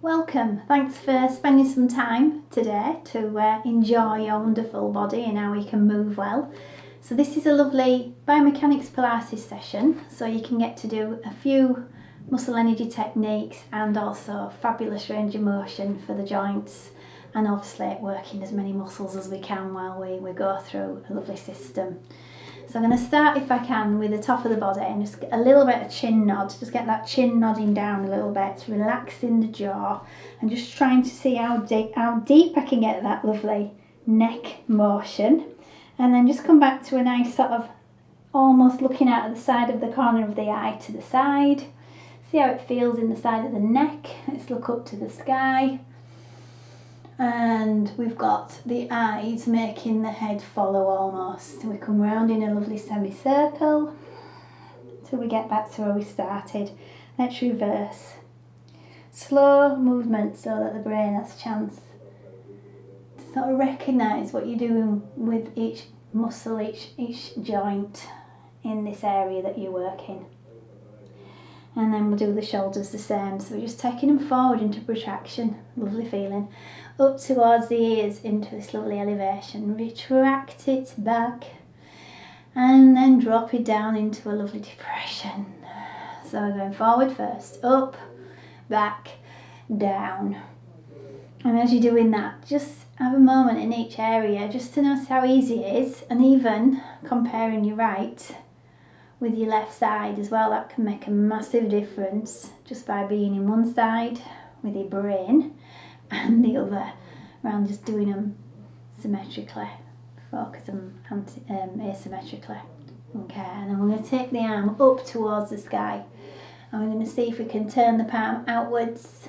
Welcome. Thanks for spending some time today to enjoy your wonderful body and how we can move well. So this is a lovely biomechanics Pilates session, so you can get to do a few muscle energy techniques and also fabulous range of motion for the joints, and obviously working as many muscles as we can while we go through a lovely system. So I'm going to start, if I can, with the top of the body and just get a little bit of chin nod. Just get that chin nodding down a little bit, relaxing the jaw, and just trying to see how deep I can get that lovely neck motion. And then just come back to a nice sort of almost looking out at the side of the corner of the eye to the side. See how it feels in the side of the neck. Let's look up to the sky. And we've got the eyes making the head follow almost. We come round in a lovely semicircle till we get back to where we started. Let's reverse. Slow movement so that the brain has a chance to sort of recognise what you're doing with each muscle, each joint in this area that you're working. And then we'll do the shoulders the same. So we're just taking them forward into protraction. Lovely feeling. Up towards the ears into this lovely elevation. Retract it back. And then drop it down into a lovely depression. So we're going forward first. Up, back, down. And as you're doing that, just have a moment in each area just to notice how easy it is. And even comparing your right with your left side as well, that can make a massive difference just by being in one side with your brain and the other, around just doing them symmetrically, focus them asymmetrically. Okay, and then we're going to take the arm up towards the sky and we're going to see if we can turn the palm outwards,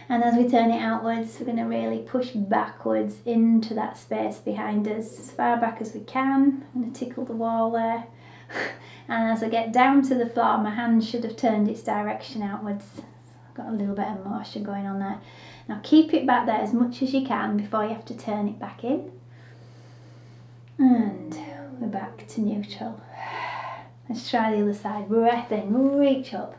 and as we turn it outwards we're going to really push backwards into that space behind us as far back as we can. I'm going to tickle the wall there. And as I get down to the floor, my hand should have turned its direction outwards. Got a little bit of motion going on there. Now keep it back there as much as you can before you have to turn it back in. And we're back to neutral. Let's try the other side. Breath in, reach up.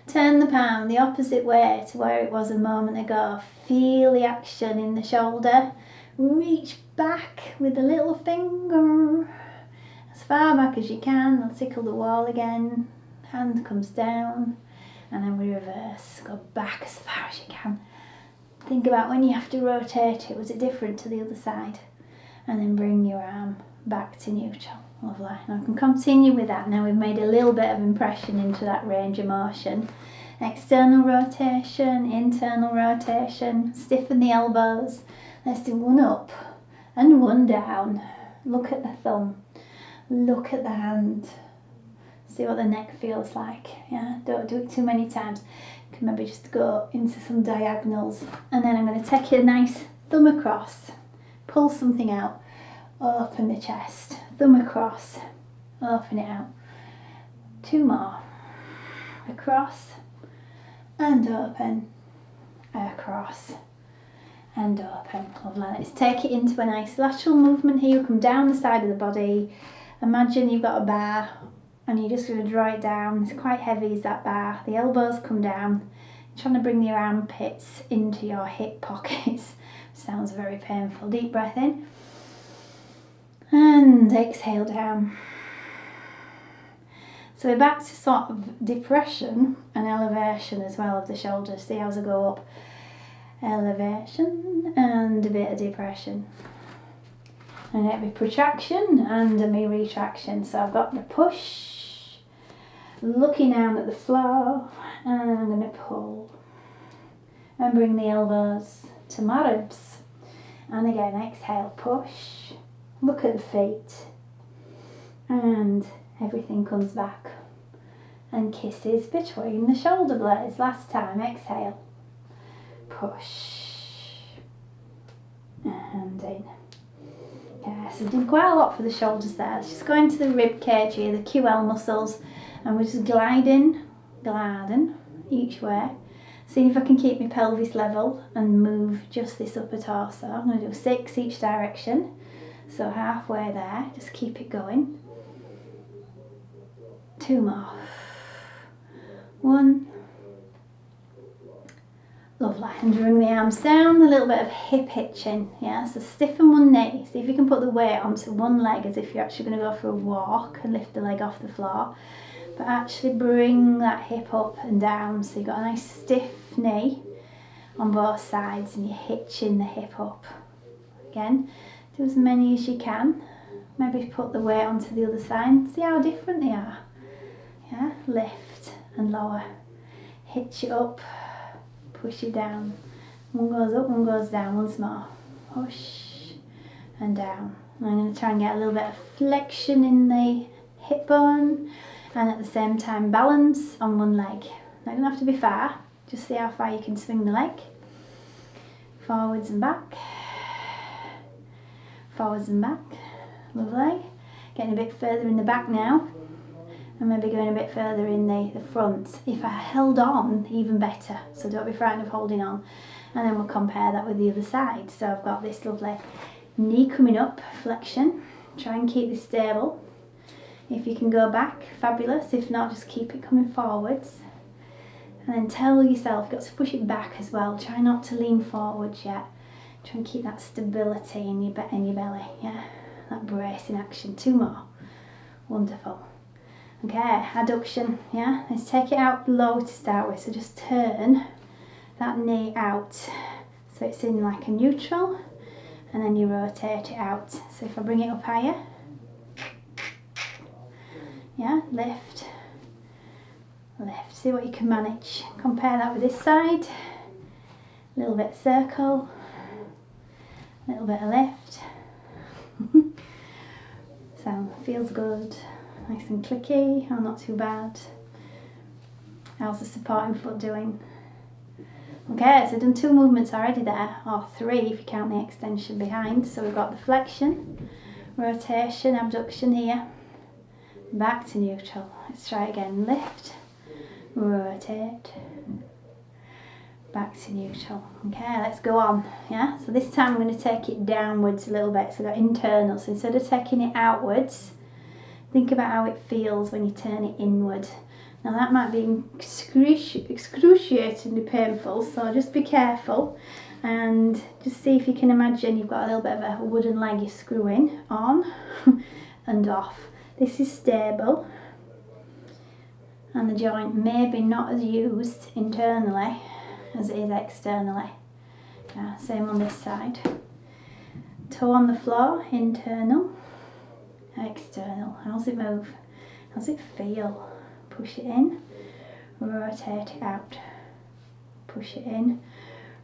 Turn the palm the opposite way to where it was a moment ago. Feel the action in the shoulder. Reach back with the little finger. As far back as you can. I'll tickle the wall again. Hand comes down. And then we reverse. Go back as far as you can. Think about when you have to rotate it. Was it different to the other side? And then bring your arm back to neutral. Lovely. And I can continue with that. Now we've made a little bit of impression into that range of motion. External rotation, internal rotation. Stiffen the elbows. Let's do one up and one down. Look at the thumb. Look at the hand. See what the neck feels like. Yeah, don't do it too many times. You can maybe just go into some diagonals. And then I'm going to take a nice thumb across. Pull something out. Open the chest. Thumb across. Open it out. Two more. Across. And open. Across. And open. Lovely. Let's take it into a nice lateral movement here. You come down the side of the body. Imagine you've got a bar and you're just going to draw it down. It's quite heavy, is that bar. The elbows come down. You're trying to bring your armpits into your hip pockets. Sounds very painful. Deep breath in. And exhale down. So we're back to sort of depression and elevation as well of the shoulders. See how I go up. Elevation and a bit of depression. And it'll be protraction and a retraction. So I've got the push, looking down at the floor, and I'm going to pull. And bring the elbows to my ribs. And again, exhale, push. Look at the feet. And everything comes back. And kisses between the shoulder blades. Last time, exhale. Push. And in. Yeah, so did quite a lot for the shoulders there. Let's just go into the rib cage here, the QL muscles, and we're just gliding each way. See if I can keep my pelvis level and move just this upper torso. I'm going to do 6 each direction, so halfway there. Just keep it going. 2 more. 1, Lovely. And bring the arms down, a little bit of hip hitching. Yeah, so stiffen one knee. See if you can put the weight onto one leg as if you're actually going to go for a walk and lift the leg off the floor. But actually bring that hip up and down. So you've got a nice stiff knee on both sides and you're hitching the hip up. Again, do as many as you can. Maybe put the weight onto the other side. See how different they are. Yeah, lift and lower. Hitch it up. Push it down. One goes up, one goes down. Once more. Push and down. And I'm going to try and get a little bit of flexion in the hip bone and at the same time balance on one leg. Not going to have to be far. Just see how far you can swing the leg. Forwards and back. Forwards and back. Lovely. Getting a bit further in the back now. And maybe going a bit further in the front. If I held on, even better. So don't be frightened of holding on. And then we'll compare that with the other side. So I've got this lovely knee coming up, flexion. Try and keep this stable. If you can go back, fabulous. If not, just keep it coming forwards. And then tell yourself, you've got to push it back as well. Try not to lean forwards yet. Try and keep that stability in your belly. Yeah, that bracing action. 2 more. Wonderful. Okay, adduction, yeah, let's take it out low to start with, so just turn that knee out so it's in like a neutral and then you rotate it out. So if I bring it up higher, yeah, lift, lift, see what you can manage. Compare that with this side, a little bit of circle, a little bit of lift. So feels good. Nice and clicky, oh not too bad. How's the supporting foot doing? Okay, so I've done 2 movements already there, or 3 if you count the extension behind. So we've got the flexion, rotation, abduction here, back to neutral. Let's try it again, lift, rotate, back to neutral. Okay, let's go on, yeah? So this time I'm going to take it downwards a little bit, so I've got internal. So instead of taking it outwards, think about how it feels when you turn it inward. Now that might be excruciatingly painful, so just be careful and just see if you can imagine you've got a little bit of a wooden leg you're screwing on and off. This is stable and the joint may be not as used internally as it is externally. Yeah, same on this side. Toe on the floor, internal. External. How's it move? How's it feel? Push it in, rotate it out. Push it in,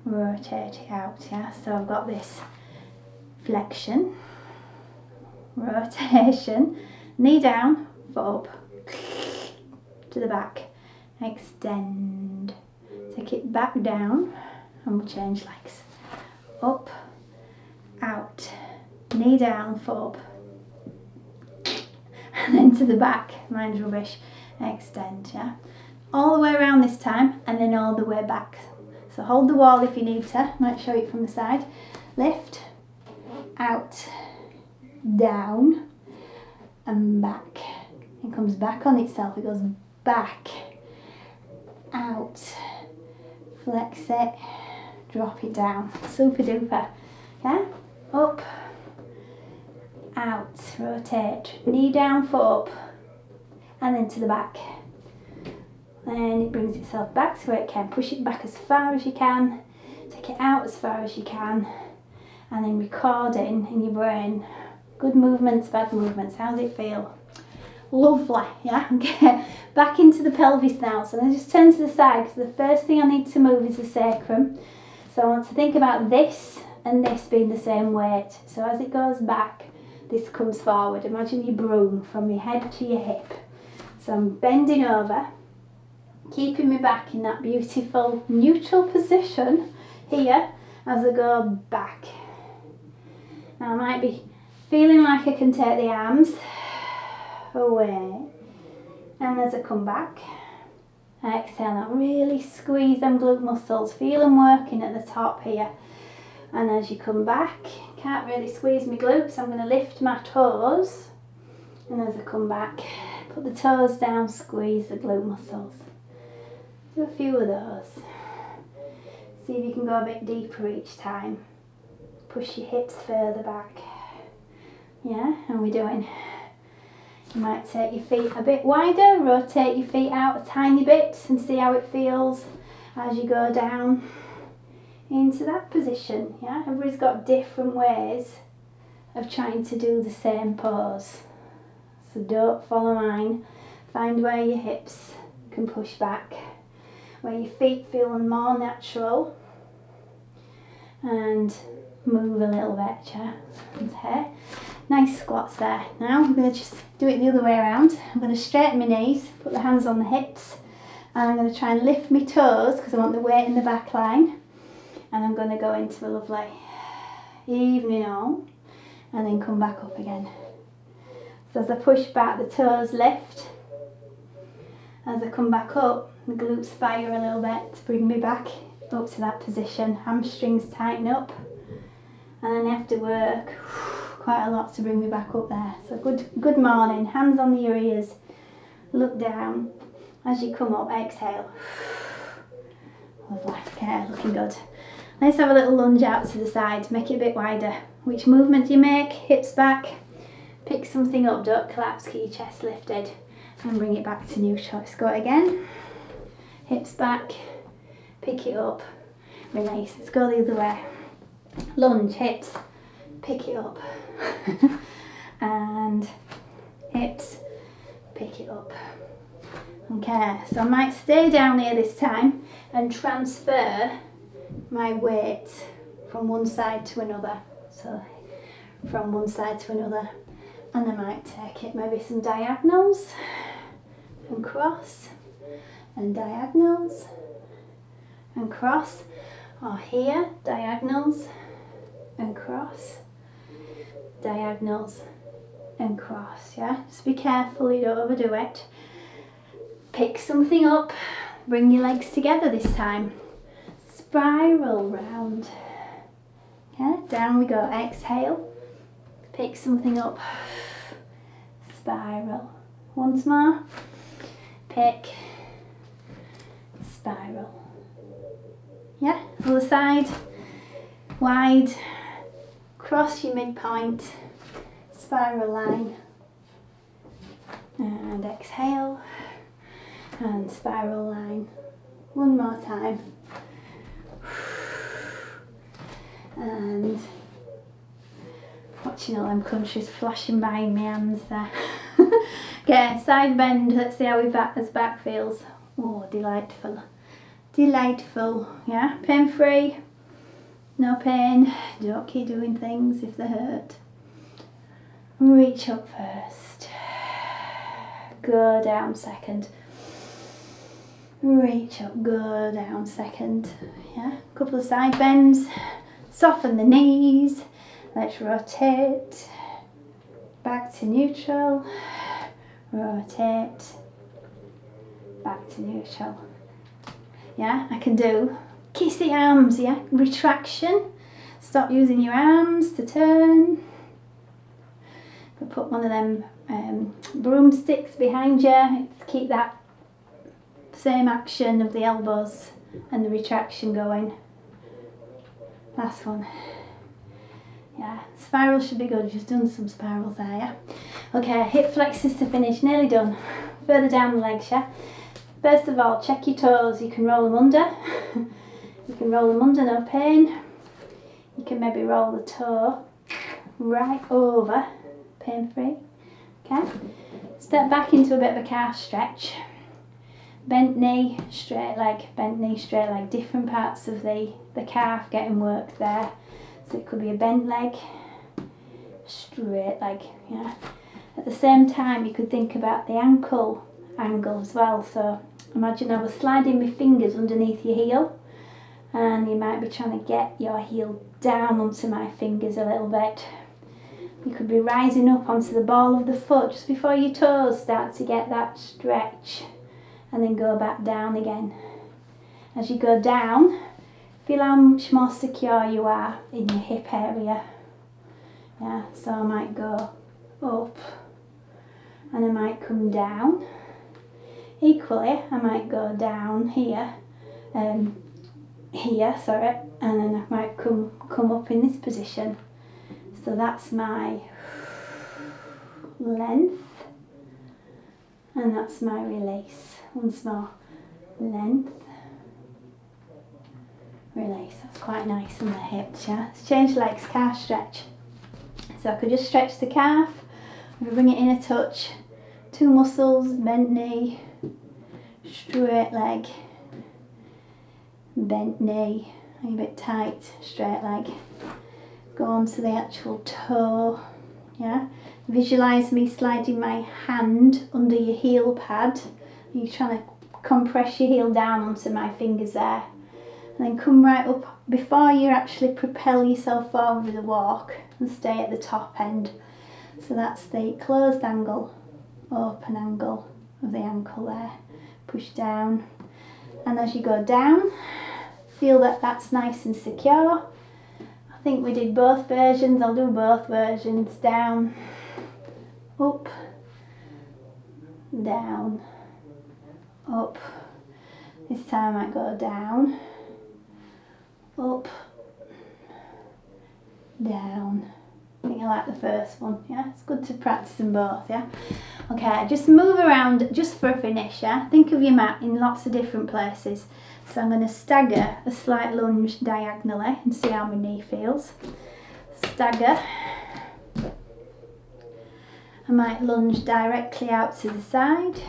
rotate it out. Yeah, so I've got this flexion, rotation, knee down, foot up, to the back, extend. Take it back down and we'll change legs. Up, out, knee down, foot up. And then to the back, mine's rubbish, extend, yeah? All the way around this time and then all the way back. So hold the wall if you need to, I might show you from the side. Lift, out, down and back. It comes back on itself, it goes back, out, flex it, drop it down, super duper, okay? Up, out, rotate, knee down, foot up, and then to the back. Then it brings itself back to where it can. Push it back as far as you can, take it out as far as you can, and then recording in your brain. Good movements, bad movements, how does it feel? Lovely, yeah? Okay, back into the pelvis now. So I'm going to just turn to the side because the first thing I need to move is the sacrum. So I want to think about this and this being the same weight. So as it goes back, this comes forward. Imagine your broom from your head to your hip. So I'm bending over, keeping me back in that beautiful neutral position here as I go back. Now I might be feeling like I can take the arms away, and as I come back, I exhale out, really squeeze them glute muscles, feel them working at the top here. And as you come back, can't really squeeze my glutes, I'm going to lift my toes, and as I come back, put the toes down, squeeze the glute muscles. Do a few of those. See if you can go a bit deeper each time. Push your hips further back. Yeah, and we're doing. You might take your feet a bit wider, rotate your feet out a tiny bit and see how it feels as you go down into that position. Yeah, everybody's got different ways of trying to do the same pose. So don't follow mine. Find where your hips can push back, where your feet feel more natural, and move a little bit, yeah. Okay. Nice squats there. Now I'm going to just do it the other way around. I'm going to straighten my knees, put the hands on the hips, and I'm going to try and lift my toes because I want the weight in the back line. And I'm going to go into a lovely evening on and then come back up again. So as I push back, the toes lift. As I come back up, the glutes fire a little bit to bring me back up to that position. Hamstrings tighten up, and then I have to work quite a lot to bring me back up there. So good morning. Hands on your ears. Look down. As you come up, exhale. Lovely. Okay, looking good. Let's have a little lunge out to the side. Make it a bit wider. Which movement do you make? Hips back. Pick something up. Don't collapse. Keep your chest lifted. And bring it back to neutral. Let's go again. Hips back. Pick it up. Release. Let's go the other way. Lunge, hips. Pick it up. And hips. Pick it up. Okay, so I might stay down here this time and transfer my weight from one side to another. So from one side to another. And I might take it maybe some diagonals and cross and diagonals and cross, or here diagonals and cross, diagonals and cross. Yeah, just be careful you don't overdo it. Pick something up, bring your legs together this time, spiral round. Okay, down we go. Exhale, pick something up, spiral. Once more, pick, spiral. Yeah, other side, wide, cross your midpoint, spiral line, and exhale, and spiral line. One more time. And watching all them countries flashing by in my hands there. Okay, side bend. Let's see how his back feels. Oh, delightful. Delightful. Yeah, pain free. No pain. Don't keep doing things if they hurt. Reach up first. Go down second. Reach up, go down second. Yeah, couple of side bends. Soften the knees. Let's rotate. Back to neutral. Rotate. Back to neutral. Yeah, I can do kissy arms, yeah, retraction. Stop using your arms to turn. But put one of them broomsticks behind you. Keep that same action of the elbows and the retraction going. Last one. Yeah, spiral should be good. Just done some spirals there, yeah. Okay, hip flexors to finish. Nearly done. Further down the legs, yeah. First of all, check your toes. You can roll them under. You can roll them under, no pain. You can maybe roll the toe right over, pain free. Okay. Step back into a bit of a calf stretch. Bent knee, straight leg, bent knee, straight leg. Different parts of the calf getting worked there. So it could be a bent leg, straight leg, yeah. At the same time, you could think about the ankle angle as well. So imagine I was sliding my fingers underneath your heel, and you might be trying to get your heel down onto my fingers a little bit. You could be rising up onto the ball of the foot just before your toes start to get that stretch, and then go back down again. As you go down, feel how much more secure you are in your hip area. Yeah, so I might go up and I might come down. Equally, I might go down here here, sorry, and then I might come up in this position. So that's my length, and that's my release. Once more, length, release. That's quite nice on the hips, yeah. Let's change legs, calf stretch. So I could just stretch the calf, I could bring it in a touch, 2 muscles, bent knee, straight leg, bent knee, a bit tight, straight leg. Go on to the actual toe, yeah. Visualise me sliding my hand under your heel pad. You're trying to compress your heel down onto my fingers there. And then come right up before you actually propel yourself forward with a walk, and stay at the top end. So that's the closed angle, open angle of the ankle there. Push down, and as you go down, feel that that's nice and secure. I think we did both versions. I'll do both versions. Down, up, down, up. This time I might go down, up, down. I think I like the first one, yeah? It's good to practice them both, yeah? Okay, just move around just for a finish, yeah? Think of your mat in lots of different places. So I'm going to stagger a slight lunge diagonally and see how my knee feels. Stagger. I might lunge directly out to the side.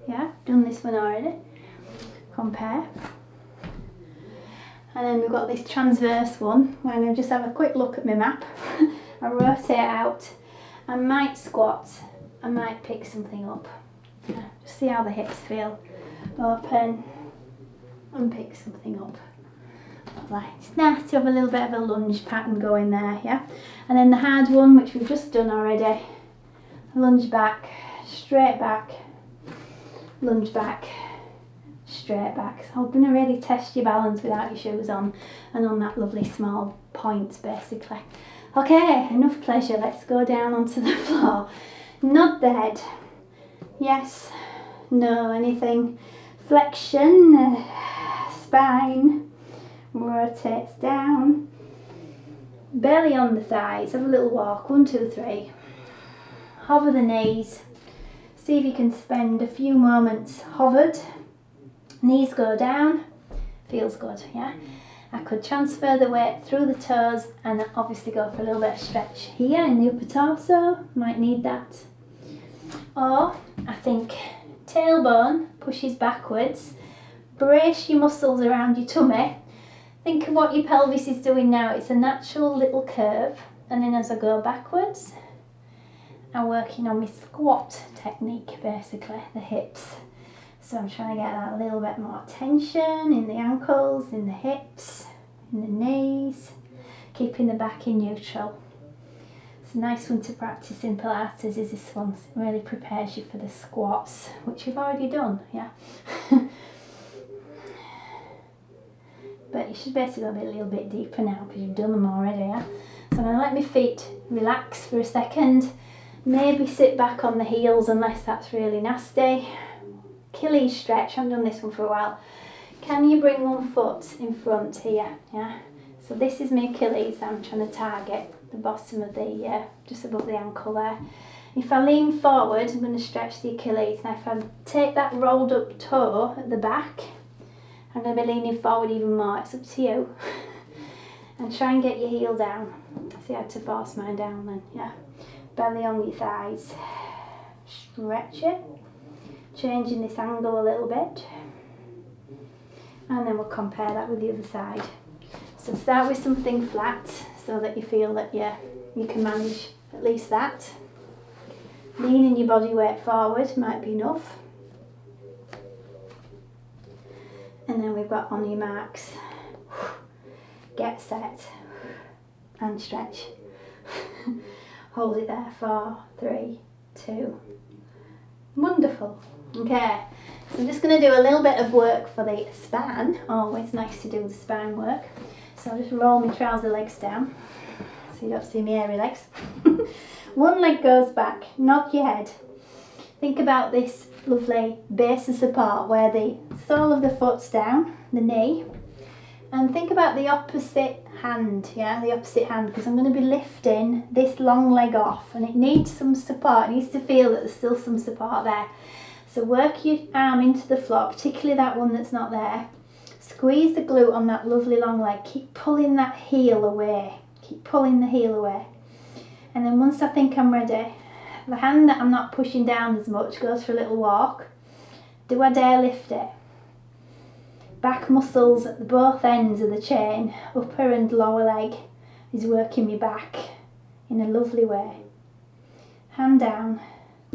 Yeah, done this one already. Compare. And then we've got this transverse one where I'm going to just have a quick look at my map. I rotate out. I might squat. I might pick something up. Yeah, just see how the hips feel. Open and pick something up. Lovely. It's nice to have a little bit of a lunge pattern going there, yeah? And then the hard one, which we've just done already. Lunge back, straight back, lunge back, straight back. So I'm going to really test your balance without your shoes on and on that lovely small point basically. Okay, enough pleasure. Let's go down onto the floor. Nod the head. Yes, no, anything. Flexion, spine, rotates down. Belly on the thighs. Have a little walk. 1, 2, 3. Hover the knees. See if you can spend a few moments hovered. Knees go down. Feels good, yeah? I could transfer the weight through the toes and obviously go for a little bit of stretch here in the upper torso. Might need that. Or I think tailbone pushes backwards. Brace your muscles around your tummy. Think of what your pelvis is doing now. It's a natural little curve. And then as I go backwards, I'm working on my squat technique, basically, the hips. So I'm trying to get that little bit more tension in the ankles, in the hips, in the knees, keeping the back in neutral. It's a nice one to practice in Pilates is this one. It really prepares you for the squats, which you've already done, yeah? But you should basically be a little bit deeper now because you've done them already, yeah? So I'm going to let my feet relax for a second. Maybe sit back on the heels unless that's really nasty. Achilles stretch, I've done this one for a while. Can you bring one foot in front here? Yeah. So this is my Achilles that I'm trying to target, the bottom of the, just above the ankle there. If I lean forward, I'm going to stretch the Achilles. Now if I take that rolled up toe at the back, I'm going to be leaning forward even more. It's up to you. And try and get your heel down. See, I had to force mine down then, yeah. Belly on your thighs. Stretch it. Changing this angle a little bit. And then we'll compare that with the other side. So start with something flat so that you feel that you can manage at least that. Leaning your body weight forward might be enough. And then we've got on your marks. Get set. And stretch. Hold it there. 4, 3, 2. Wonderful. Okay, so I'm just going to do a little bit of work for the spine. Always nice to do the spine work. So I'll just roll my trouser legs down so you don't see my hairy legs. One leg goes back, nod your head. Think about this lovely base of support where the sole of the foot's down, the knee, And think about the opposite hand, yeah, the opposite hand, because I'm going to be lifting this long leg off and it needs some support. It needs to feel that there's still some support there. So work your arm into the floor, particularly that one that's not there. Squeeze the glute on that lovely long leg. Keep pulling that heel away. Keep pulling the heel away. And then once I think I'm ready, the hand that I'm not pushing down as much goes for a little walk. Do I dare lift it? Back muscles at both ends of the chain, upper and lower leg, is working me back in a lovely way. Hand down,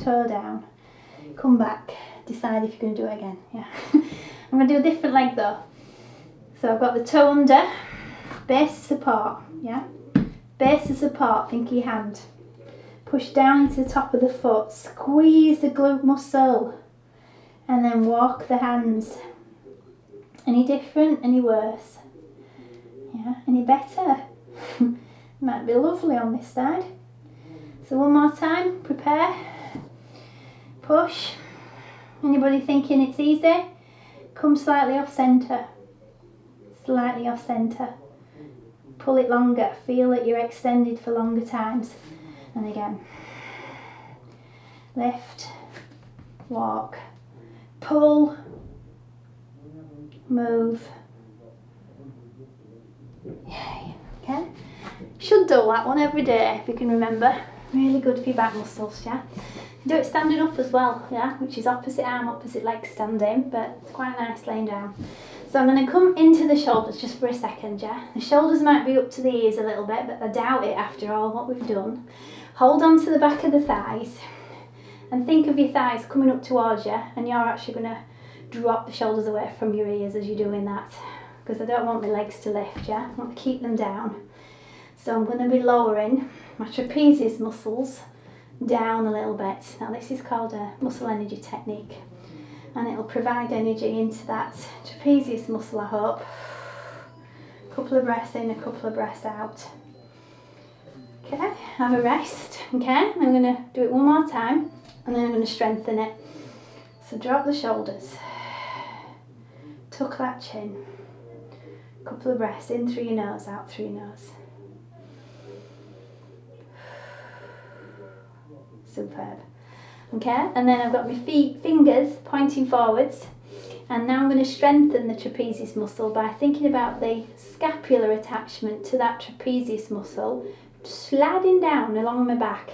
toe down, come back, decide if you're going to do it again. Yeah. I'm going to do a different leg though. So I've got the toe under, base support, yeah? Base of support, think of your hand. Push down into the top of the foot, squeeze the glute muscle, and then walk the hands. Any different? Any worse? Yeah, any better? Might be lovely on this side. So one more time, prepare, push. Anybody thinking it's easy? Come slightly off centre. Slightly off centre. Pull it longer, feel that you're extended for longer times. And again. Lift, walk, pull, move. Yay. Okay. Should do that one every day if you can remember. Really good for your back muscles, yeah. Do it standing up as well, yeah, which is opposite arm, opposite leg standing, but it's quite nice laying down. So I'm going to come into the shoulders just for a second, yeah. The shoulders might be up to the ears a little bit, but I doubt it after all what we've done. Hold on to the back of the thighs and think of your thighs coming up towards you, and you're actually going to drop the shoulders away from your ears as you're doing that, because I don't want my legs to lift, yeah. I want to keep them down. So I'm going to be lowering my trapezius muscles down a little bit. Now this is called a muscle energy technique, and it'll provide energy into that trapezius muscle, I hope. A couple of breaths in, a couple of breaths out. Okay, have a rest. Okay, I'm going to do it one more time, and then I'm going to strengthen it. So drop the shoulders, tuck that chin, a couple of breaths in through your nose, out through your nose. Superb. Okay, and then I've got my fingers pointing forwards, and now I'm going to strengthen the trapezius muscle by thinking about the scapular attachment to that trapezius muscle, sliding down along my back.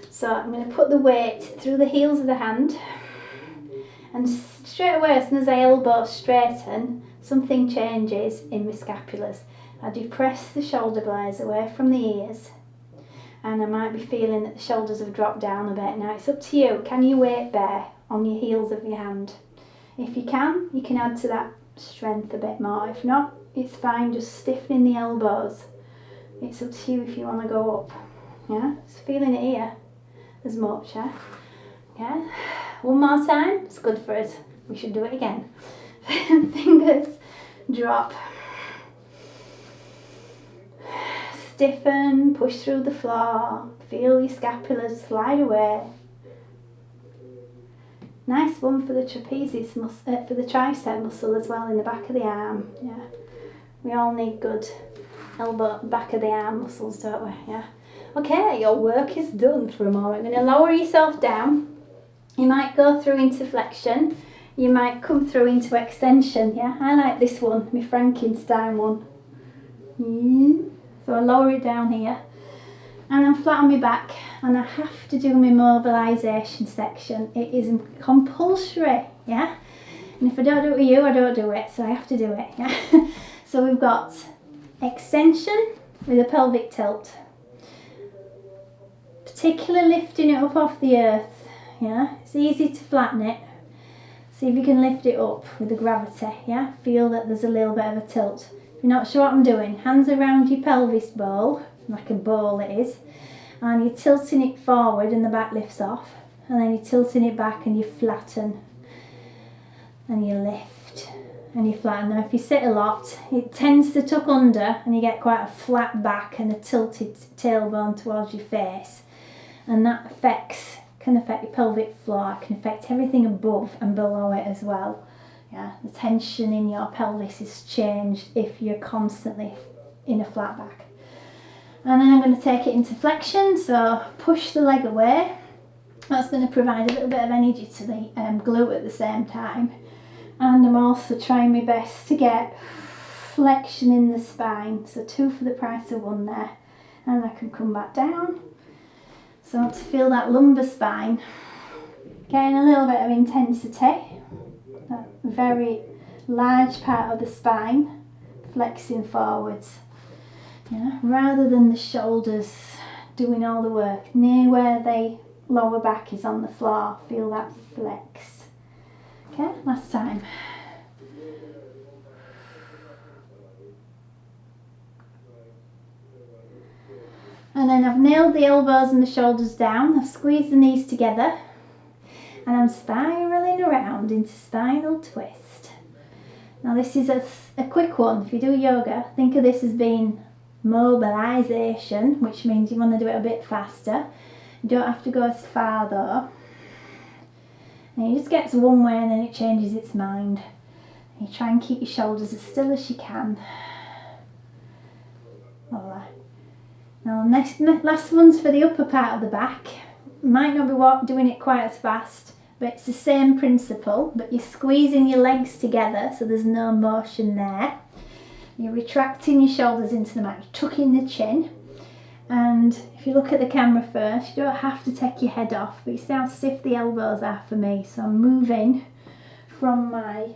So I'm going to put the weight through the heels of the hand, and straight away as soon as I elbow straighten, something changes in my scapulars. I depress the shoulder blades away from the ears, and I might be feeling that the shoulders have dropped down a bit. Now it's up to you. Can you weight bear on your heels of your hand? If you can add to that strength a bit more. If not, it's fine, just stiffening the elbows. It's up to you if you want to go up. Yeah, just feeling it here as much, yeah? Yeah, one more time. It's good for us. We should do it again. Fingers drop. Stiffen, push through the floor, feel your scapulars slide away. Nice one for the trapezius muscle, for the tricep muscle as well in the back of the arm. Yeah, we all need good elbow, back of the arm muscles, don't we? Yeah. Okay, your work is done for a moment. I'm going to lower yourself down. You might go through into flexion. You might come through into extension. Yeah, I like this one, my Frankenstein one. So I lower it down here, and I'm flat on my back, and I have to do my mobilisation section. It is compulsory, yeah? And if I don't do it with you, I don't do it, so I have to do it, yeah? So we've got extension with a pelvic tilt. Particularly lifting it up off the earth, yeah? It's easy to flatten it. See if you can lift it up with the gravity, yeah? Feel that there's a little bit of a tilt. If you're not sure what I'm doing, hands around your pelvis bowl, like a bowl it is, and you're tilting it forward and the back lifts off, and then you're tilting it back and you flatten, and you lift, and you flatten. Now if you sit a lot, it tends to tuck under and you get quite a flat back and a tilted tailbone towards your face, and that can affect your pelvic floor, can affect everything above and below it as well. Yeah, the tension in your pelvis is changed if you're constantly in a flat back. And then I'm going to take it into flexion, so push the leg away. That's going to provide a little bit of energy to the glute at the same time. And I'm also trying my best to get flexion in the spine, so 2 for the price of 1 there. And I can come back down. So I want to feel that lumbar spine getting a little bit of intensity. That very large part of the spine flexing forwards. Yeah, rather than the shoulders doing all the work. Near where the lower back is on the floor, feel that flex. Okay, last time. And then I've nailed the elbows and the shoulders down. I've squeezed the knees together. And I'm spiraling around into spinal twist. Now this is a quick one. If you do yoga, think of this as being mobilization, which means you want to do it a bit faster. You don't have to go as far though. And you just get to one way and then it changes its mind. And you try and keep your shoulders as still as you can. Alright. Now last one's for the upper part of the back. Might not be doing it quite as fast, but it's the same principle, but you're squeezing your legs together so there's no motion there. You're retracting your shoulders into the mat, you're tucking the chin. And if you look at the camera first, you don't have to take your head off, but you see how stiff the elbows are for me. So I'm moving from my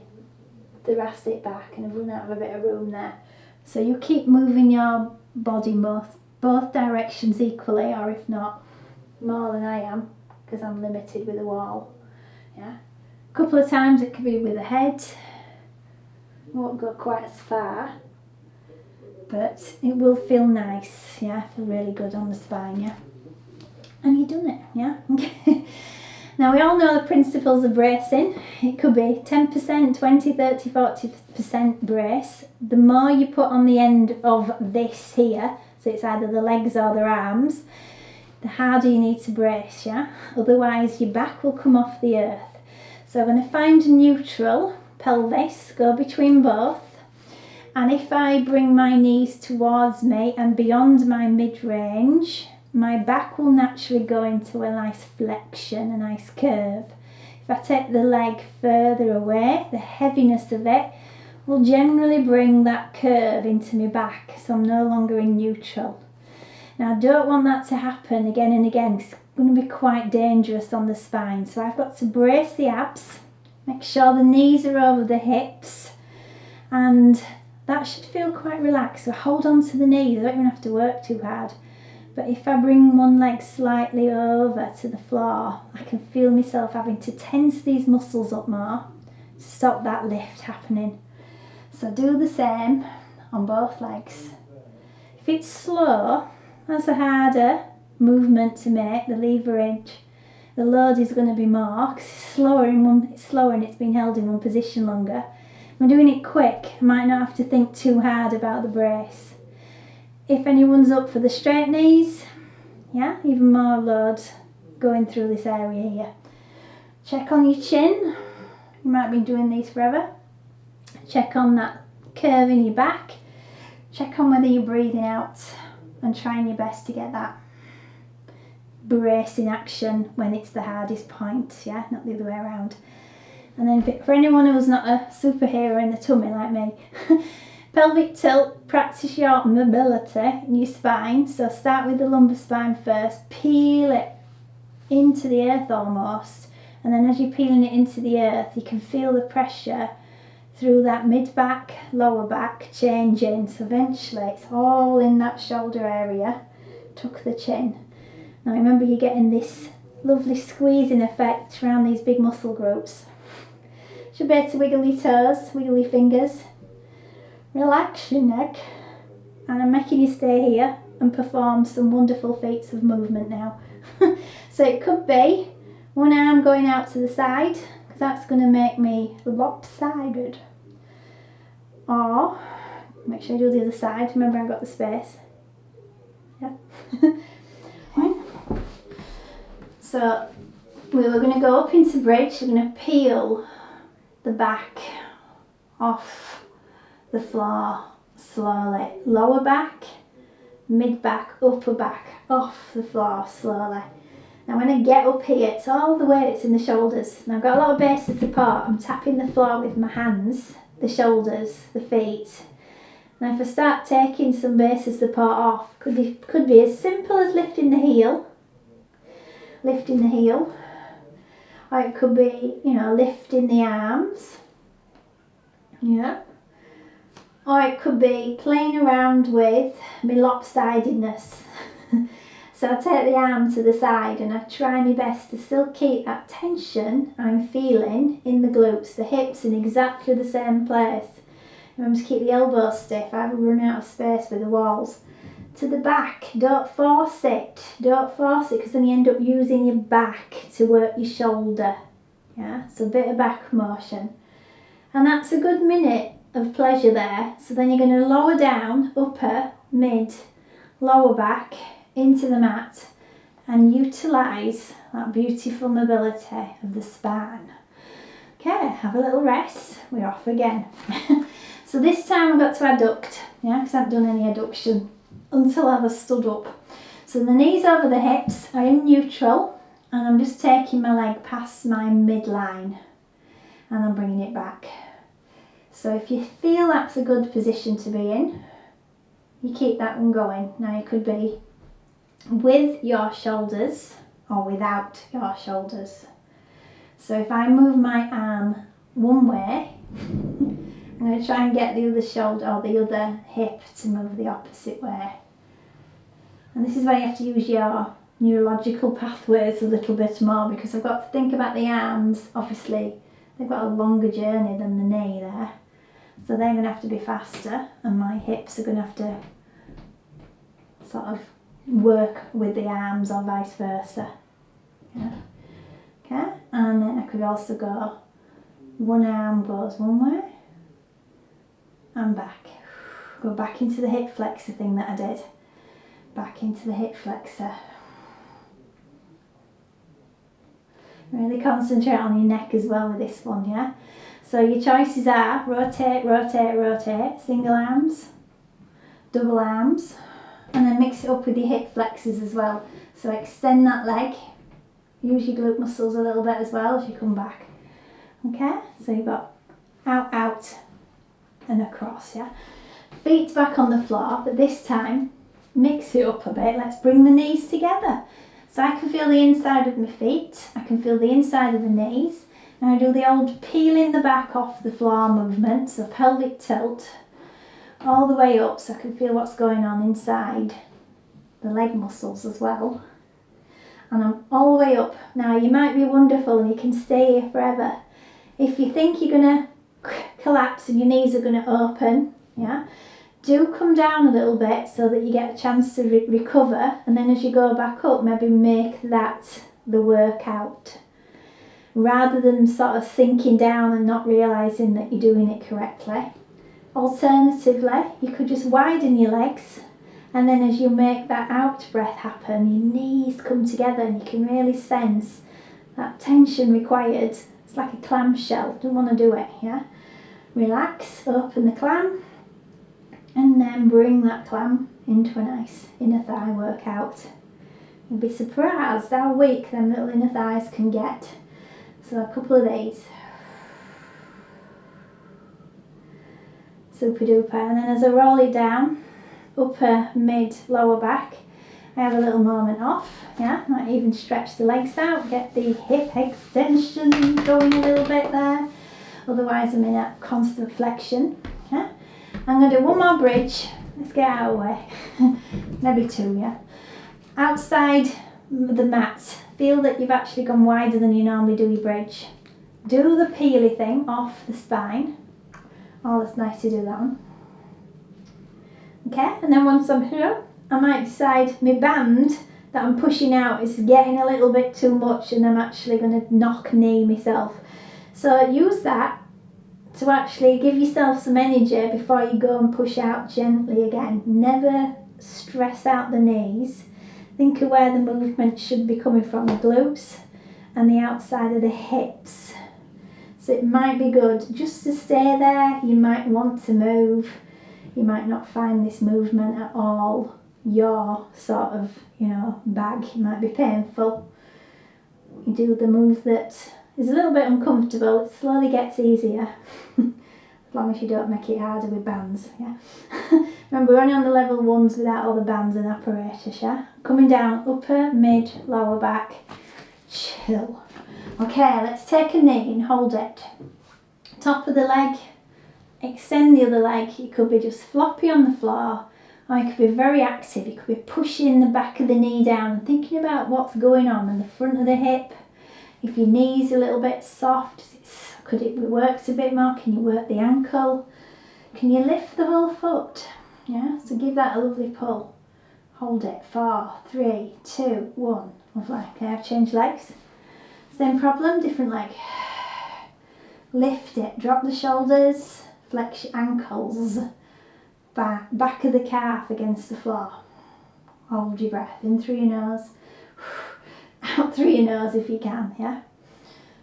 thoracic back and I'm running out of a bit of room there. So you keep moving your body both directions equally, or if not, more than I am, because I'm limited with the wall. Yeah, a couple of times it could be with the head. Won't go quite as far, but it will feel nice. Yeah, feel really good on the spine. Yeah, and you've done it. Yeah. Okay. Now we all know the principles of bracing. It could be 10%, 20, 30, 40% brace. The more you put on the end of this here, so it's either the legs or the arms, the harder you need to brace, yeah? Otherwise your back will come off the earth. So I'm going to find neutral pelvis, go between both. And if I bring my knees towards me and beyond my mid-range, my back will naturally go into a nice flexion, a nice curve. If I take the leg further away, the heaviness of it will generally bring that curve into my back, so I'm no longer in neutral. Now I don't want that to happen again and again. It's going to be quite dangerous on the spine. So I've got to brace the abs, make sure the knees are over the hips, and that should feel quite relaxed. So hold on to the knees, I don't even have to work too hard. But if I bring one leg slightly over to the floor, I can feel myself having to tense these muscles up more to stop that lift happening. So do the same on both legs. If it's slow, that's a harder movement to make, the leverage. The load is going to be more because it's slower and it's been held in one position longer. If I'm doing it quick, I might not have to think too hard about the brace. If anyone's up for the straight knees, yeah, even more load going through this area here. Check on your chin. You might be doing these forever. Check on that curve in your back. Check on whether you're breathing out and trying your best to get that brace in action when it's the hardest point, yeah, not the other way around. And then for anyone who's not a superhero in the tummy like me, pelvic tilt, practice your mobility in your spine. So start with the lumbar spine first, peel it into the earth almost, and then as you're peeling it into the earth, you can feel the pressure through that mid-back, lower back changing. So eventually it's all in that shoulder area. Tuck the chin. Now remember, you're getting this lovely squeezing effect around these big muscle groups. Should be able to wiggle your toes, wiggle your fingers. Relax your neck. And I'm making you stay here and perform some wonderful feats of movement now. So it could be one arm going out to the side, because that's going to make me lopsided. Or, make sure I do the other side. Remember, I've got the space. Yeah. So, we were going to go up into bridge. We're going to peel the back off the floor slowly. Lower back, mid back, upper back, off the floor slowly. Now when I get up here, it's all the weight's in the shoulders. Now I've got a lot of base of support. I'm tapping the floor with my hands, the shoulders, the feet. Now if I start taking some base of support off, could be as simple as lifting the heel, or it could be, you know, lifting the arms, yeah, or it could be playing around with my lopsidedness. So I take the arm to the side and I try my best to still keep that tension I'm feeling in the glutes, the hips in exactly the same place. Remember to keep the elbows stiff. I run out of space with the walls. To the back, don't force it because then you end up using your back to work your shoulder. Yeah, so a bit of back motion. And that's a good minute of pleasure there. So then you're going to lower down, upper, mid, lower back into the mat and utilise that beautiful mobility of the spine. Okay, have a little rest. We're off again. So this time I've got to adduct, yeah, because I haven't done any adduction until I've stood up. So the knees over the hips are in neutral and I'm just taking my leg past my midline and I'm bringing it back. So if you feel that's a good position to be in, you keep that one going. Now you could be with your shoulders or without your shoulders. So if I move my arm one way, I'm going to try and get the other shoulder or the other hip to move the opposite way. And this is where you have to use your neurological pathways a little bit more, because I've got to think about the arms. Obviously they've got a longer journey than the knee there, so they're going to have to be faster and my hips are going to have to sort of work with the arms or vice versa. Yeah. Okay, and then I could also go, one arm goes one way and back. Go back into the hip flexor thing that I did. Back into the hip flexor. Really concentrate on your neck as well with this one, yeah? So your choices are rotate, rotate, rotate, single arms, double arms, and then mix it up with your hip flexors as well. So extend that leg, use your glute muscles a little bit as well as you come back. Okay, so you've got out, out, and across, yeah? Feet back on the floor, but this time mix it up a bit. Let's bring the knees together. So I can feel the inside of my feet, I can feel the inside of the knees, and I do the old peeling the back off the floor movement, so pelvic tilt all the way up so I can feel what's going on inside the leg muscles as well. And I'm all the way up. Now you might be wonderful and you can stay here forever. If you think you're going to collapse and your knees are going to open, yeah, do come down a little bit so that you get a chance to recover, and then as you go back up, maybe make that the workout, rather than sort of sinking down and not realising that you're doing it correctly. Alternatively, you could just widen your legs, and then as you make that out breath happen, your knees come together and you can really sense that tension required. It's like a clamshell. Don't want to do it, yeah? Relax, open the clam, and then bring that clam into a nice inner thigh workout. You'll be surprised how weak them little inner thighs can get. So a couple of these. Super duper. And then as I roll it down, upper, mid, lower back, I have a little moment off, yeah, might even stretch the legs out, get the hip extension going a little bit there, otherwise I'm in a constant flexion, yeah. I'm going to do one more bridge, let's get out of the way, maybe two, yeah. Outside the mat, feel that you've actually gone wider than you normally do your bridge. Do the peely thing off the spine, oh it's nice to do that one. Okay, and then once I'm here, I might decide my band that I'm pushing out is getting a little bit too much and I'm actually going to knock knee myself. So use that to actually give yourself some energy before you go and push out gently again. Never stress out the knees. Think of where the movement should be coming from, the glutes and the outside of the hips. So it might be good just to stay there. You might want to move. You might not find this movement at all your sort of, bag. It might be painful. You do the move that is a little bit uncomfortable. It slowly gets easier. As long as you don't make it harder with bands, yeah. Remember, we're only on the level 1s without all the bands and apparatus, yeah. Coming down, upper, mid, lower back, chill. Okay, let's take a knee and hold it. Top of the leg, extend the other leg. You could be just floppy on the floor, or you could be very active. You could be pushing the back of the knee down and thinking about what's going on in the front of the hip. If your knee's a little bit soft, could it work a bit more? Can you work the ankle? Can you lift the whole foot? Yeah, so give that a lovely pull. Hold it. 4, 3, 2, 1. Lovely. Okay, I've changed legs. Same problem, different leg. Lift it. Drop the shoulders. Flex your ankles. Back of the calf against the floor. Hold your breath. In through your nose. Out through your nose if you can, yeah?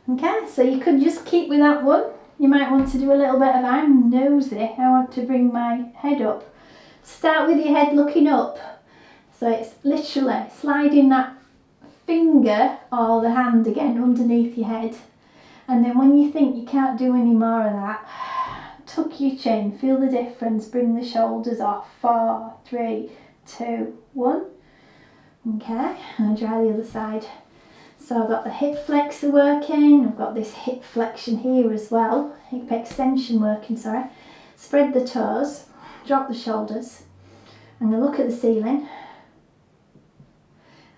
Okay, so you could just keep with that one. You might want to do a little bit of I'm nosy. I want to bring my head up. Start with your head looking up. So it's literally sliding that finger or the hand again underneath your head. And then when you think you can't do any more of that, tuck your chin, feel the difference, bring the shoulders off. 4, 3, 2, 1. Okay, and try the other side. So I've got the hip flexor working, I've got this hip flexion here as well, hip extension working, sorry. Spread the toes, drop the shoulders. I'm going to look at the ceiling.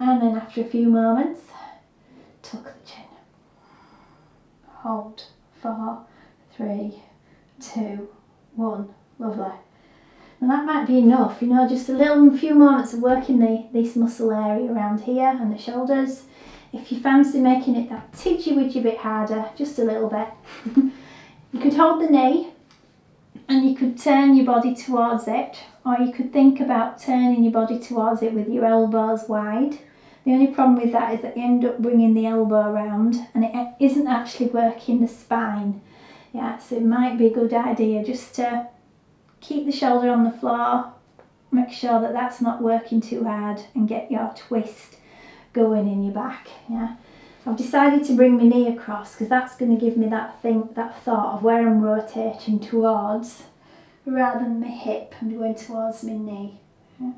And then after a few moments, tuck the chin. Hold. 4, 3, 2, 1. Lovely. And that might be enough, just a few moments of working this muscle area around here and the shoulders. If you fancy making it that tidgy-widgy bit harder, just a little bit, you could hold the knee and you could turn your body towards it, or you could think about turning your body towards it with your elbows wide. The only problem with that is that you end up bringing the elbow around and it isn't actually working the spine. Yeah, so it might be a good idea just to keep the shoulder on the floor, make sure that that's not working too hard, and get your twist going in your back. Yeah, I've decided to bring my knee across because that's going to give me that thought of where I'm rotating towards, rather than my hip. I'm going towards my knee. Yeah.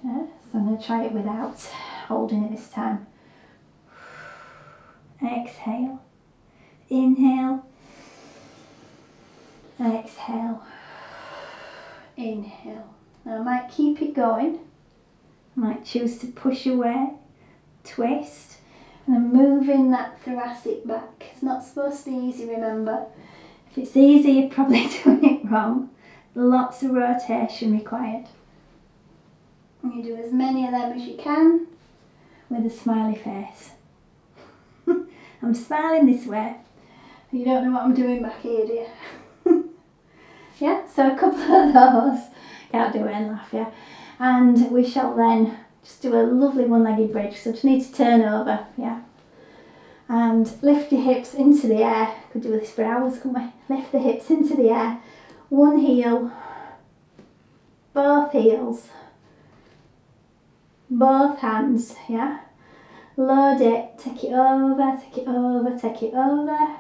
Yeah. So I'm going to try it without holding it this time. Exhale, inhale, exhale, inhale. Now I might keep it going. I might choose to push away, twist, and then moving that thoracic back. It's not supposed to be easy, remember. If it's easy, you're probably doing it wrong. Lots of rotation required. And you do as many of them as you can with a smiley face. I'm smiling this way. You don't know what I'm doing back here, do you? Yeah, so a couple of those. Can't do it and laugh, yeah. And we shall then just do a lovely one-legged bridge. So just need to turn over, yeah. And lift your hips into the air. Could do this for hours, couldn't we? Lift the hips into the air. One heel, both heels, both hands, yeah. Load it, take it over, take it over, take it over.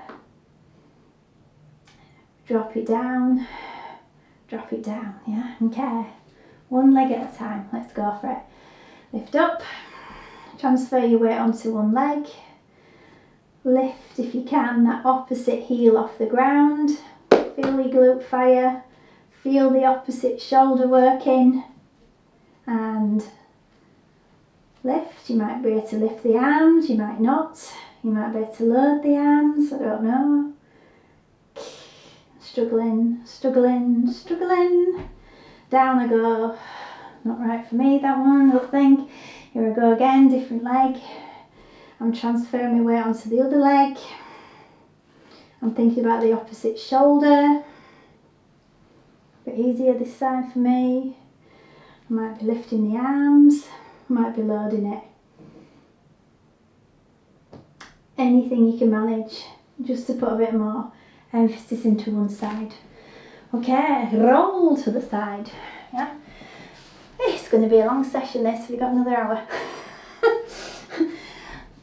Drop it down, yeah. Okay. One leg at a time, let's go for it. Lift up, transfer your weight onto one leg. Lift, if you can, that opposite heel off the ground. Feel your glute fire, feel the opposite shoulder working, and lift. You might be able to lift the arms, you might not. You might be able to load the arms, I don't know. Struggling, struggling, struggling. Down I go. Not right for me, that one, I don't think. Here I go again, different leg. I'm transferring my weight onto the other leg. I'm thinking about the opposite shoulder. A bit easier this side for me. I might be lifting the arms, might be loading it. Anything you can manage. just to put a bit more emphasis into one side. Okay, roll to the side. Yeah, it's going to be a long session this. We've got another hour.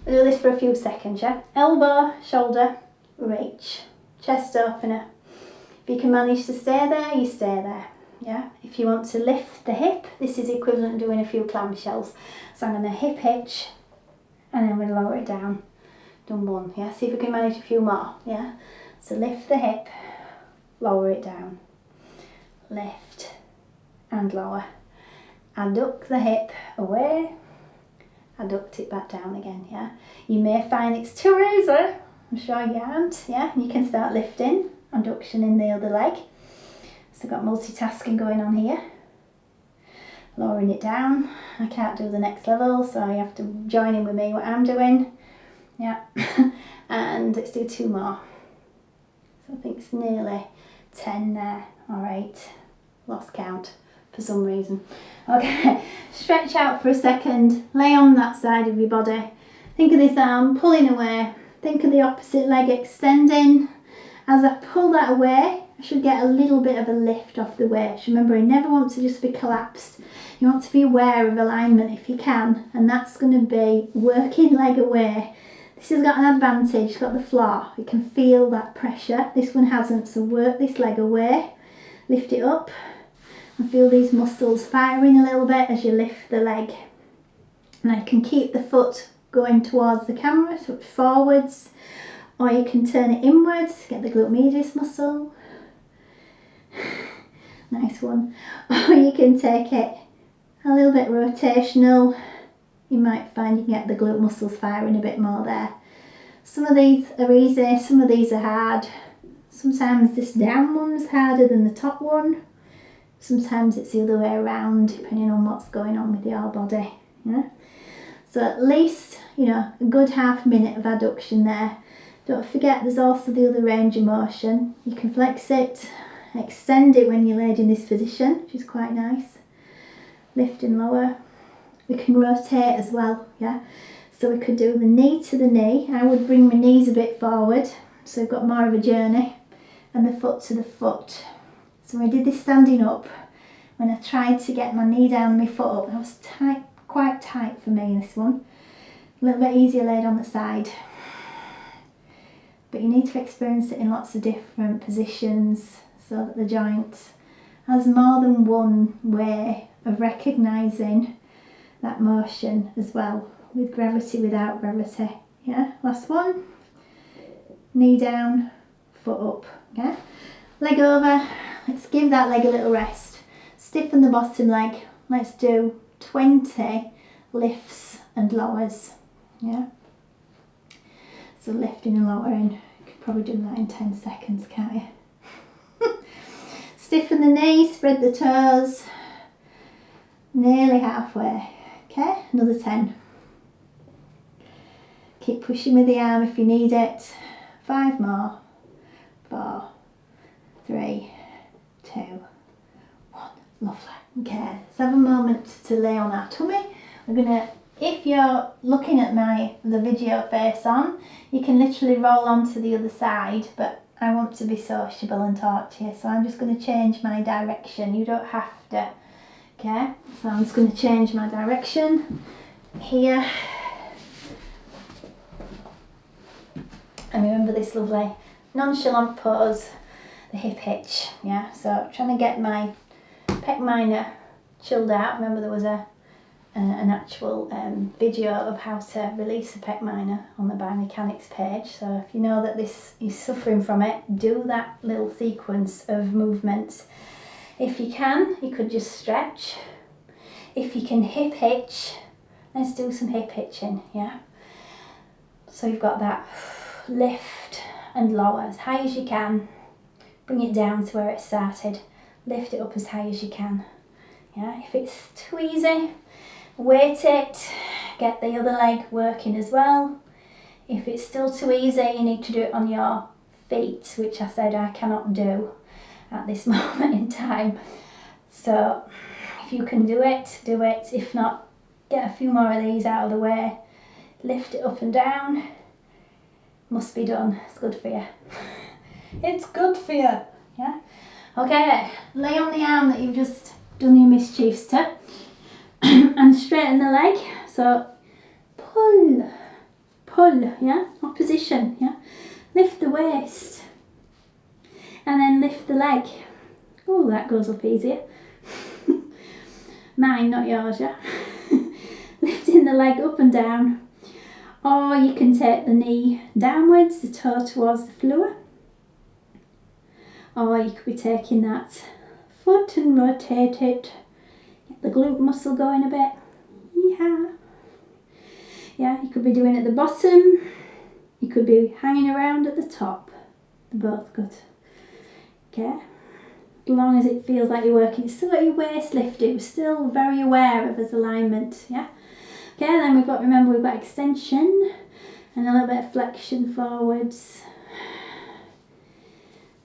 Do this for a few seconds, yeah? Elbow, shoulder, reach, chest opener. If you can manage to stay there, you stay there, yeah? If you want to lift the hip, this is equivalent to doing a few clamshells. So I'm going to hip hitch, and then we'll lower it down. Done one, yeah? See if we can manage a few more, yeah? So lift the hip, lower it down. Lift and lower. Adduct the hip away. Adduct it back down again, yeah? You may find it's too easy. I'm sure you aren't, yeah? You can start lifting, adduction in the other leg. So I've got multitasking going on here. Lowering it down. I can't do the next level, so you have to join in with me what I'm doing. Yeah. And let's do 2 more. So I think it's nearly 10 there. Alright. Lost count for some reason. Okay, stretch out for a second, lay on that side of your body. Think of this arm pulling away, think of the opposite leg extending. As I pull that away, I should get a little bit of a lift off the weight. Remember, you never want to just be collapsed. You want to be aware of alignment if you can, and that's going to be working leg away. This has got an advantage, it's got the floor. You can feel that pressure. This one hasn't, so work this leg away, lift it up. And feel these muscles firing a little bit as you lift the leg. And I can keep the foot going towards the camera, so forwards, or you can turn it inwards, get the glute medius muscle. Nice one. Or you can take it a little bit rotational. You might find you can get the glute muscles firing a bit more there. Some of these are easy, some of these are hard. Sometimes this down one's harder than the top one. Sometimes it's the other way around, depending on what's going on with your body. Yeah? So at least, you know, a good half minute of adduction there. Don't forget there's also the other range of motion. You can flex it, extend it when you're laid in this position, which is quite nice. Lift and lower. We can rotate as well, yeah? So we could do the knee to the knee. I would bring my knees a bit forward, so I've got more of a journey, and the foot to the foot. So when I did this standing up, when I tried to get my knee down and my foot up, that was tight, quite tight for me, this one. A little bit easier laid on the side. But you need to experience it in lots of different positions so that the joint has more than one way of recognising that motion as well, with gravity, without gravity. Yeah, last one. Knee down, foot up, yeah? Leg over. Let's give that leg a little rest. Stiffen the bottom leg. Let's do 20 lifts and lowers. Yeah. So lifting and lowering. You could probably do that in 10 seconds, can't you? Stiffen the knee, spread the toes. Nearly halfway. Okay, another 10. Keep pushing with the arm if you need it. 5 more. 4, 3, 2, 1. Lovely. Okay, let's have a moment to lay on our tummy. We're gonna, if you're looking at the video face on, you can literally roll on to the other side, but I want to be sociable and talk to you, so I'm just going to change my direction. You don't have to. Okay, so I'm just going to change my direction here. And remember this lovely nonchalant pose, the hip hitch, yeah? So trying to get my pec minor chilled out. Remember there was an actual video of how to release a pec minor on the biomechanics page. So if you know that this is suffering from it, do that little sequence of movements. If you can, you could just stretch. If you can hip hitch, let's do some hip hitching, yeah? So you've got that lift and lower as high as you can. Bring it down to where it started. Lift it up as high as you can. Yeah, if it's too easy, weight it. Get the other leg working as well. If it's still too easy, you need to do it on your feet, which I said I cannot do at this moment in time. So if you can do it, do it. If not, get a few more of these out of the way. Lift it up and down. must be done. It's good for you. It's good for you. Yeah. Okay, lay on the arm that you've just done your mischiefs to and straighten the leg. So pull, yeah, opposition, yeah. Lift the waist and then lift the leg. Oh, that goes up easier. Mine, not yours, yeah. Lifting the leg up and down. Or you can take the knee downwards, the toe towards the floor. Or you could be taking that foot and rotate it. Get the glute muscle going a bit. Yeah. Yeah, you could be doing it at the bottom. You could be hanging around at the top. They're both good. Okay. As long as it feels like you're working, it's still got your waist lifted. We're still very aware of his alignment. Yeah. Okay, then we've got, remember, we've got extension and a little bit of flexion forwards.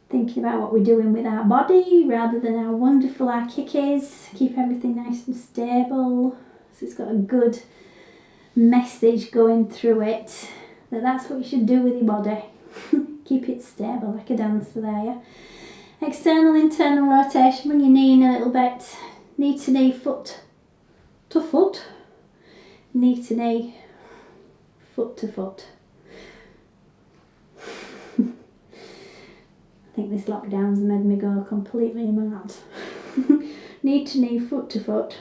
Thinking about what we're doing with our body rather than how wonderful our kick is. Keep everything nice and stable. So it's got a good message going through it. That's what you should do with your body. Keep it stable like a dancer there, yeah? External, internal rotation. Bring your knee in a little bit. Knee to knee, foot to foot. Knee to knee, foot to foot. I think this lockdown's made me go completely mad. Knee to knee, foot to foot.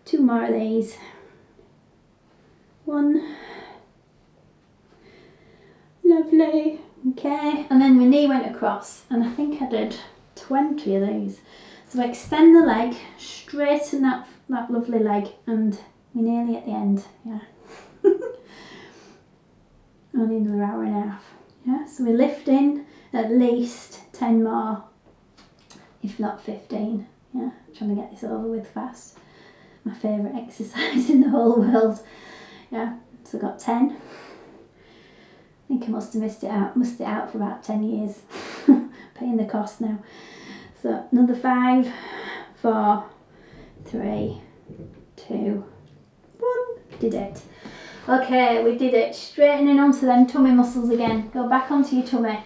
2 more of these. 1. Lovely. Okay, and then my knee went across, and I think I did 20 of these. So extend the leg, straighten that lovely leg, and we're nearly at the end. Yeah. Only another hour and a half. Yeah, so we're lifting at least 10 more, if not 15. Yeah, trying to get this over with fast. My favourite exercise in the whole world. Yeah, so I got 10. I think I must have missed it out for about 10 years. Paying the cost now. So another 5, 4, 3, 2, 1. Did it. Okay, we did it. Straightening onto them tummy muscles again. Go back onto your tummy.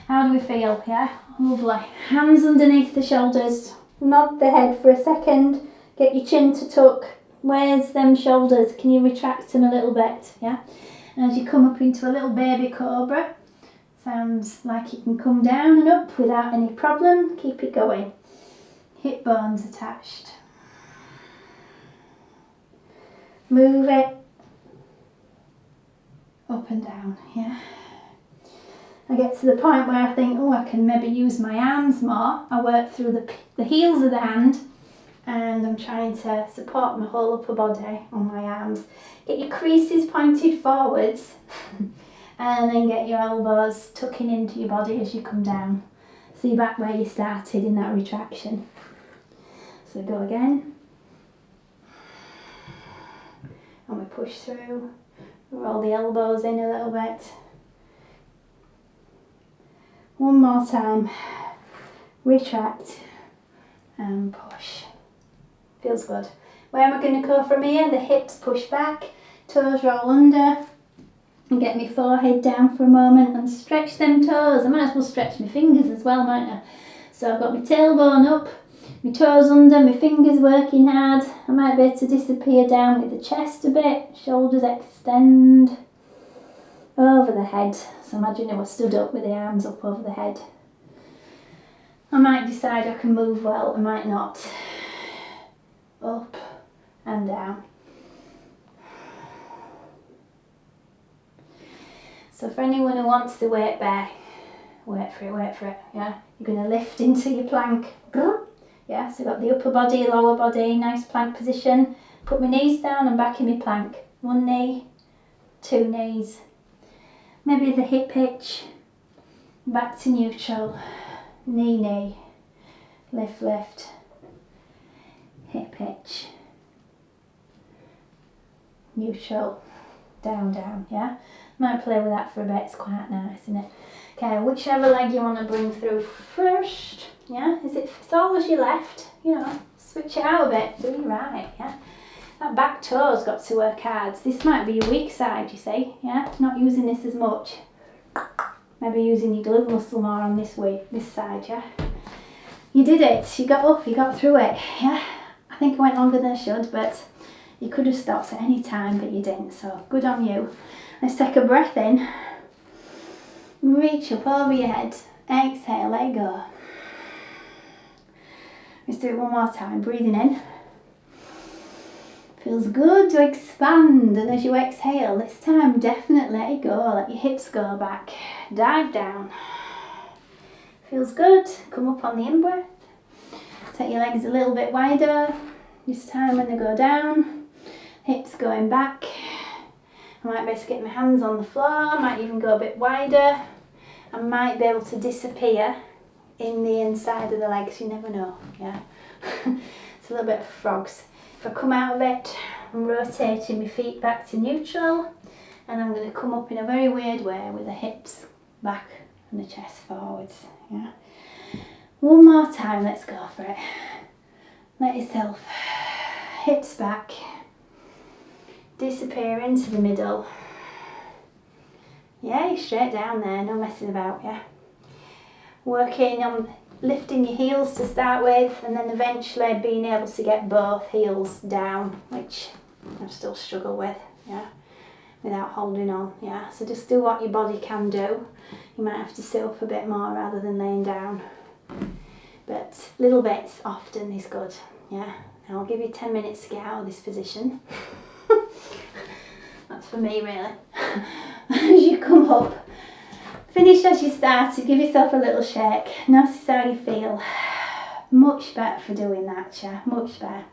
How do we feel? Yeah, lovely. Hands underneath the shoulders. Nod the head for a second. Get your chin to tuck. Where's them shoulders? Can you retract them a little bit? Yeah. And as you come up into a little baby cobra, sounds like you can come down and up without any problem. Keep it going. Hip bones attached. Move it up and down, yeah. I get to the point where I think, oh, I can maybe use my arms more. I work through the heels of the hand, and I'm trying to support my whole upper body on my arms. Get your creases pointed forwards, and then get your elbows tucking into your body as you come down. So you're back where you started in that retraction. So go again. And we push through. Roll the elbows in a little bit. One more time. Retract and push. Feels good. Where am I going to go from here? The hips push back, toes roll under, and get my forehead down for a moment and stretch them toes. I might as well stretch my fingers as well, mightn't I? So I've got my tailbone up, my toes under, my fingers working hard. I might be able to disappear down with the chest a bit, shoulders extend over the head. So imagine if I stood up with the arms up over the head. I might decide I can move well, I might not. Up and down. So for anyone who wants the weight bear, wait for it, yeah? You're going to lift into your plank. Yeah, so I've got the upper body, lower body, nice plank position. Put my knees down and back in my plank. 1 knee, 2 knees. Maybe the hip hitch. Back to neutral. Knee, knee. Lift, lift. Hip hitch. Neutral. Down, down, yeah? Might play with that for a bit, it's quite nice, isn't it? Okay, whichever leg you want to bring through first, yeah? It's always your left, you know, switch it out a bit, do your right, yeah? That back toe's got to work hard. This might be your weak side, you see, yeah? Not using this as much. Maybe using your glute muscle more on this side, yeah? You did it, you got up, you got through it, yeah? I think I went longer than I should, but you could have stopped at any time, but you didn't, so good on you. Let's take a breath in. Reach up over your head. Exhale, let it go. Let's do it one more time, breathing in. Feels good to expand, and as you exhale, this time definitely let it go, let your hips go back, dive down. Feels good, come up on the in-breath, take your legs a little bit wider, this time when they go down, hips going back. I might be able to get my hands on the floor, I might even go a bit wider, I might be able to disappear in the inside of the legs, you never know, yeah. It's a little bit of frogs. If I come out of it, I'm rotating my feet back to neutral, and I'm going to come up in a very weird way with the hips back and the chest forwards. Yeah. One more time, let's go for it. Let yourself hips back, disappear into the middle. Yeah, you're straight down there, no messing about, yeah. Working on lifting your heels to start with, and then eventually being able to get both heels down, which I still struggle with, yeah, without holding on, yeah. So just do what your body can do. You might have to sit up a bit more rather than laying down, but little bits often is good, yeah. And I'll give you 10 minutes to get out of this position. That's for me, really. As you come up, finish as you started, give yourself a little shake, notice how you feel. Much better for doing that, yeah, much better.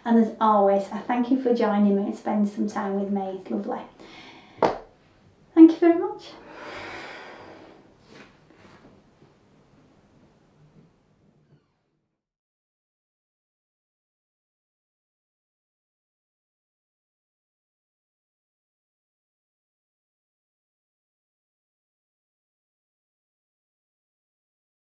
And as always, I thank you for joining me and spending some time with me, it's lovely. Thank you very much.